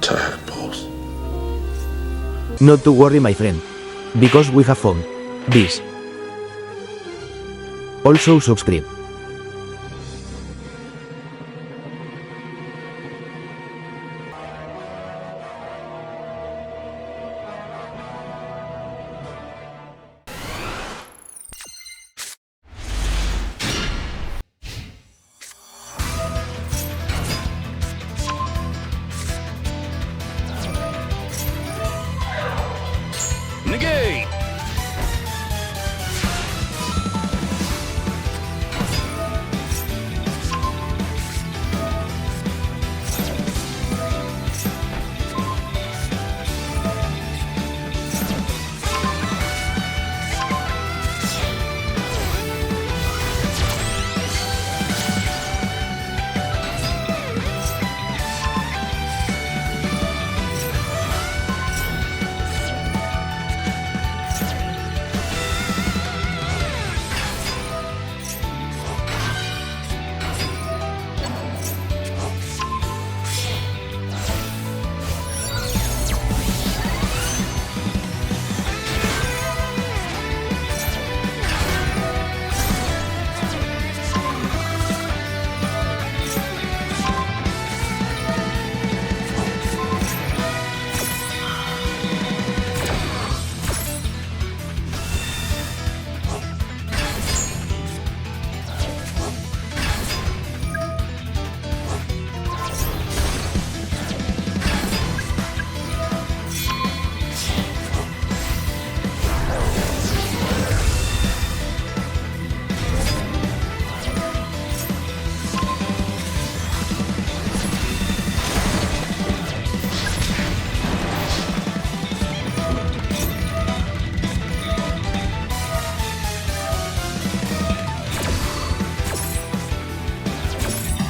tired, boss. Not to worry, my friend. Because we have found this. Also subscribe. Negate!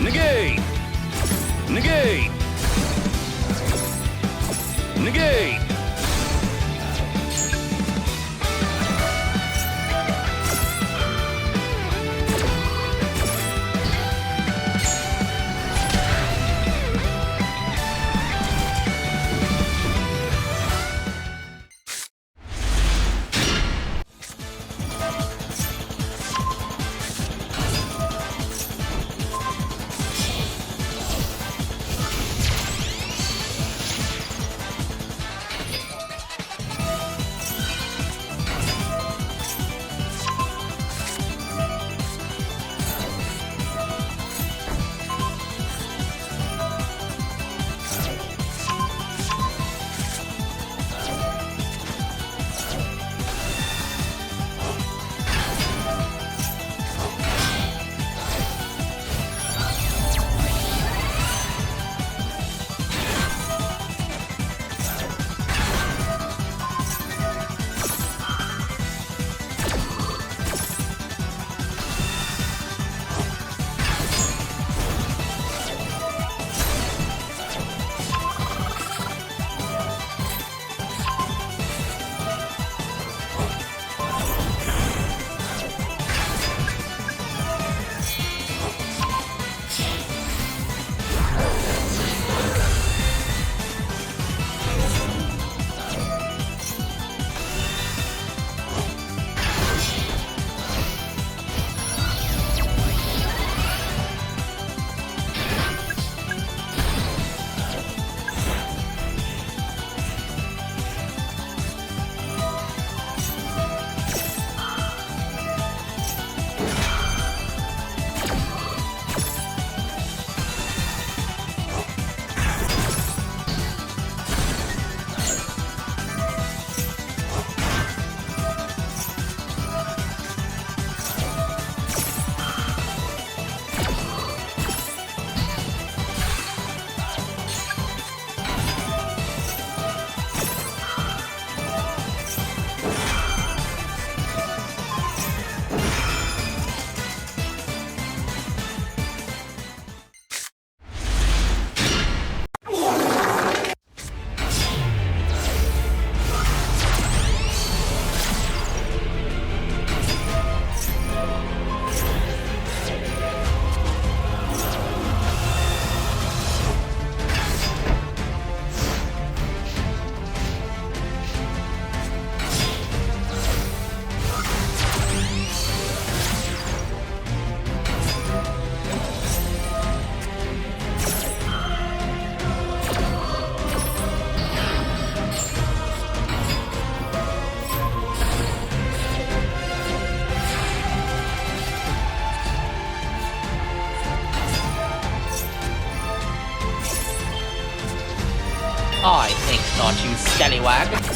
Negate! Negate! Negate! I think not, you scallywag.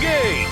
Negate.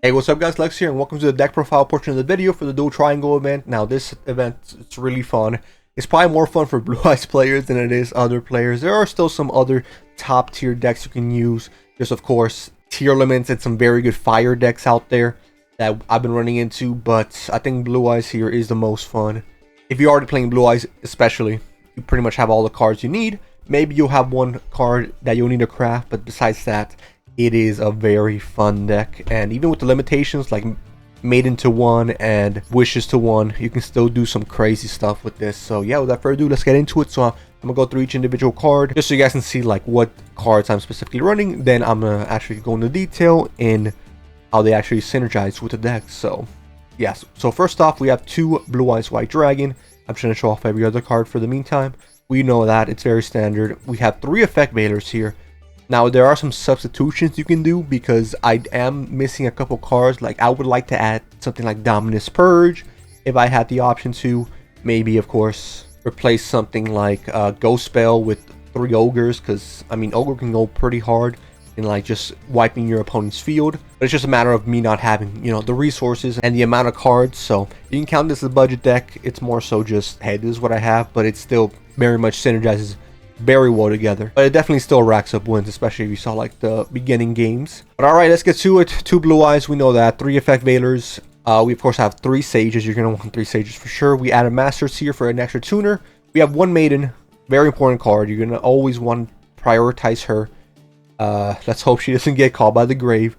Hey, what's up guys, Lex here, and welcome to the deck profile portion of the video for the Duel Triangle event. Now this event, it's really fun. It's probably more fun for Blue Eyes players than it is other players. There are still some other top tier decks you can use. There's of course tier limits and some very good fire decks out there that I've been running into, but I think Blue Eyes here is the most fun. If you're already playing Blue Eyes especially, you pretty much have all the cards you need. Maybe you'll have one card that you'll need to craft, but besides that, it is a very fun deck. And even with the limitations like Maiden to 1 and Wishes to 1, you can still do some crazy stuff with this. So yeah, without further ado, let's get into it. So I'm gonna go through each individual card just so you guys can see like what cards I'm specifically running. Then I'm gonna actually go into detail in how they actually synergize with the deck. So yes, so first off, we have 2 Blue Eyes White Dragon. I'm just gonna show off every other card for the meantime. We know that it's very standard. We have 3 Effect Veilers here. Now there are some substitutions you can do because I am missing a couple cards. Like I would like to add something like Dominus Purge if I had the option to. Maybe of course replace something like Ghost Spell with 3 Ogres, because I mean Ogre can go pretty hard in like just wiping your opponent's field. But it's just a matter of me not having, you know, the resources and the amount of cards. So you can count this as a budget deck. It's more so just, hey, this is what I have, but it still very much synergizes very well together. But it definitely still racks up wins, especially if you saw like the beginning games. But alright, let's get to it. 2 Blue Eyes, we know that. 3 Effect Veilers. We of course have 3 Sages. You're gonna want 3 Sages for sure. We added Masters here for an extra tuner. We have 1 Maiden, very important card. You're gonna always want to prioritize her. Let's hope she doesn't get called by the grave.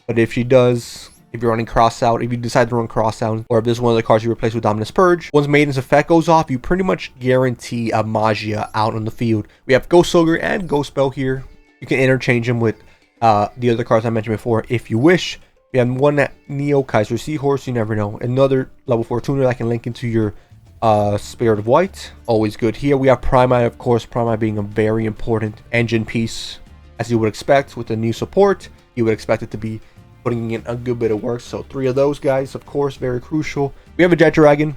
But if she does, if you're running Cross Out, if you decide to run Cross Out, or if this is one of the cards you replace with Dominus Purge, once Maiden's effect goes off, you pretty much guarantee a Magia out on the field. We have Ghost Ogre and Ghost Spell here. You can interchange them with the other cards I mentioned before if you wish. We have 1 Neo Kaiser Seahorse, you never know. Another level 4 tuner that can link into your Spirit of White. Always good here. We have Primite, of course. Primite being a very important engine piece, as you would expect with the new support. You would expect it to be putting in a good bit of work. So 3 of those guys, of course, very crucial. We have a Jet Dragon,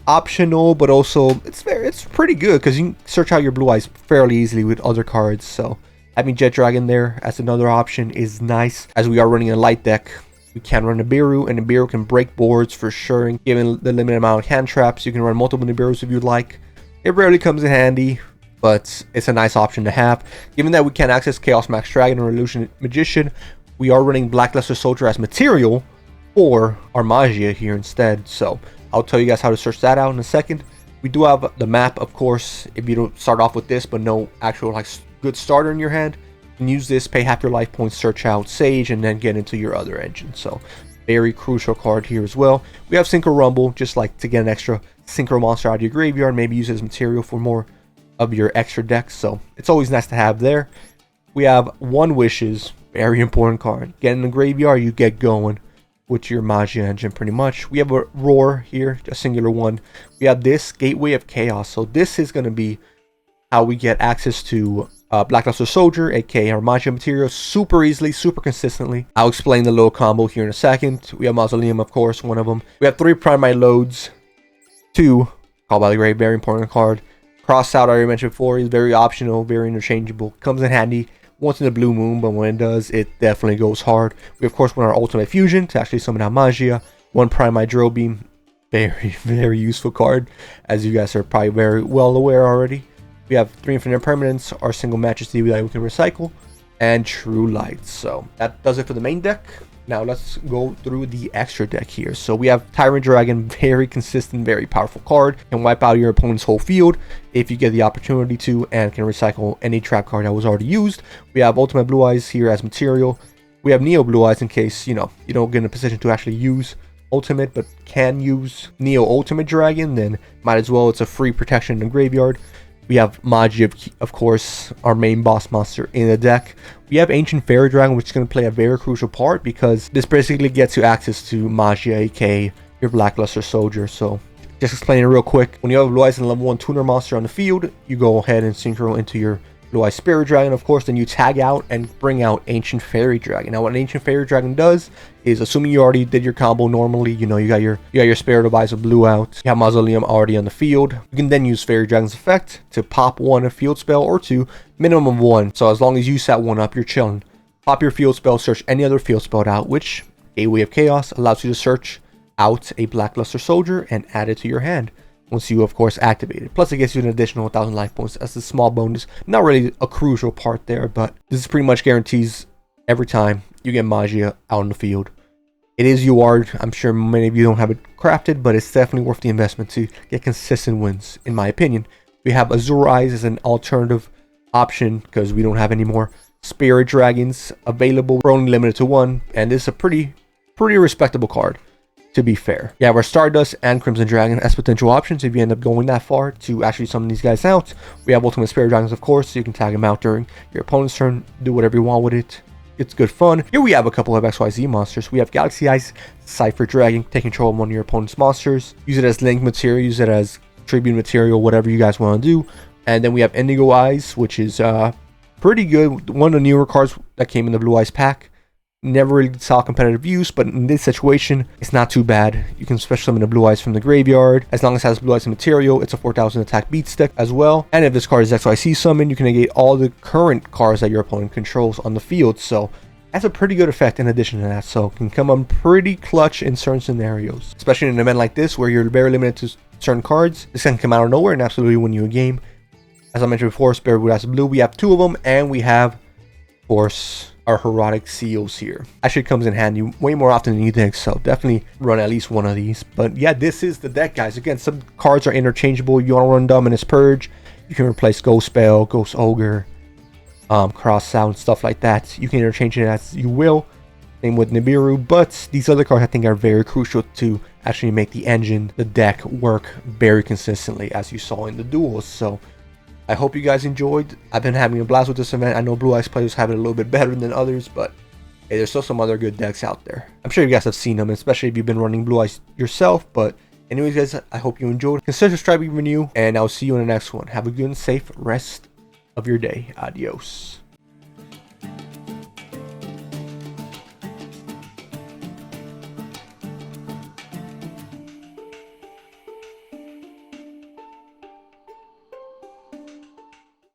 optional, but also it's pretty good because you can search out your Blue Eyes fairly easily with other cards. So having Jet Dragon there as another option is nice. As we are running a light deck, we can run Nibiru, and Nibiru can break boards for sure. Given the limited amount of hand traps, you can run multiple Nibirus if you'd like. It rarely comes in handy, but it's a nice option to have. Given that we can't access Chaos Max Dragon or Illusion Magician, we are running Blackluster Soldier as material for our Magia here instead. So I'll tell you guys how to search that out in a second. We do have the map, of course. If you don't start off with this, but no actual like good starter in your hand, you can use this, pay half your life points, search out Sage, and then get into your other engine. So very crucial card here as well. We have Synchro Rumble, just like to get an extra Synchro monster out of your graveyard, maybe use it as material for more of your extra decks. So it's always nice to have there. We have 1 Wishes. Very important card. Get in the graveyard, you get going with your Magia engine pretty much. We have a Roar here, a singular one. We have this Gateway of Chaos. So this is going to be how we get access to Blackluster Soldier, aka our Magia material, super easily, super consistently. I'll explain the little combo here in a second. We have Mausoleum, of course, one of them. We have 3 Primite loads. 2 Call by the Grave, very important card. Cross Out, I already mentioned before, is very optional, very interchangeable. Comes in handy once in a blue moon, but when it does, it definitely goes hard. We of course want our Ultimate Fusion to actually summon out Magia. 1 Primite Drill Beam, very useful card, as you guys are probably very well aware already. We have 3 Infinite Permanents, our single Majesty that we can recycle, and True Light. So that does it for the main deck. Now let's go through the extra deck here. So we have Tyrant Dragon, very consistent, very powerful card. Can wipe out your opponent's whole field if you get the opportunity to, and can recycle any trap card that was already used. We have Ultimate Blue Eyes here as material. We have Neo Blue Eyes in case, you know, you don't get in a position to actually use Ultimate, but can use Neo Ultimate Dragon, then might as well. It's a free protection in the graveyard. We have Magia, of course, our main boss monster in the deck. We have Ancient Fairy Dragon, which is going to play a very crucial part because this basically gets you access to Magia, aka your Blackluster Soldier. So, just explaining it real quick. When you have Blue Eyes and level 1 tuner monster on the field, you go ahead and synchro into your Blue Eyes Spirit Dragon, of course, then you tag out and bring out Ancient Fairy Dragon. Now, what an Ancient Fairy Dragon does is, assuming you already did your combo normally, you know, you got your Spirit of Eyes of Blue out, you have Mausoleum already on the field, you can then use Fairy Dragon's effect to pop 1 a field spell or 2, minimum of 1. So as long as you set 1 up, you're chilling. Pop your field spell, search any other field spell out, which Gateway of Chaos allows you to search out a Blackluster Soldier and add it to your hand. Once you, of course, activate it. Plus, it gives you an additional 1,000 life points as a small bonus. Not really a crucial part there, but this pretty much guarantees every time you get Magia out in the field. It is UR'd. I'm sure many of you don't have it crafted, but it's definitely worth the investment to get consistent wins, in my opinion. We have Azure Eyes as an alternative option because we don't have any more Spirit Dragons available. We're only limited to 1, and this is a pretty respectable card, to be fair. You have our Stardust and Crimson Dragon as potential options if you end up going that far to actually summon these guys out. We have Ultimate Spirit Dragons, of course, so you can tag them out during your opponent's turn, do whatever you want with it. It's good fun. Here we have a couple of XYZ monsters. We have Galaxy Eyes Cypher Dragon, take control of one of your opponent's monsters. Use it as link material, use it as tribute material, whatever you guys want to do. And then we have Indigo Eyes, which is pretty good. One of the newer cards that came in the Blue Eyes pack. Never really saw competitive use, but in this situation, it's not too bad. You can special summon the Blue Eyes from the graveyard. As long as it has Blue Eyes material, it's a 4,000 attack beat stick as well. And if this card is XYZ summon, you can negate all the current cards that your opponent controls on the field. So that's a pretty good effect in addition to that. So it can come on pretty clutch in certain scenarios. Especially in an event like this where you're very limited to certain cards. This can come out of nowhere and absolutely win you a game. As I mentioned before, Spirit Blue Eyes Blue, we have 2 of them, and we have, of course, our Heroic Seals here. Actually comes in handy way more often than you think, so definitely run at least one of these. But yeah, this is the deck, guys. Again, some cards are interchangeable. You want to run Dominus Purge, you can replace Ghost Spell, Ghost Ogre, Cross Sound, stuff like that. You can interchange it as you will. Same with Nibiru, but these other cards I think are very crucial to actually make the engine, the deck, work very consistently, as you saw in the duels. So I hope you guys enjoyed. I've been having a blast with this event. I know Blue Eyes players have it a little bit better than others, but hey, there's still some other good decks out there. I'm sure you guys have seen them, especially if you've been running Blue Eyes yourself. But anyways, guys, I hope you enjoyed. Consider subscribing if you're new, and I'll see you in the next one. Have a good and safe rest of your day. Adios.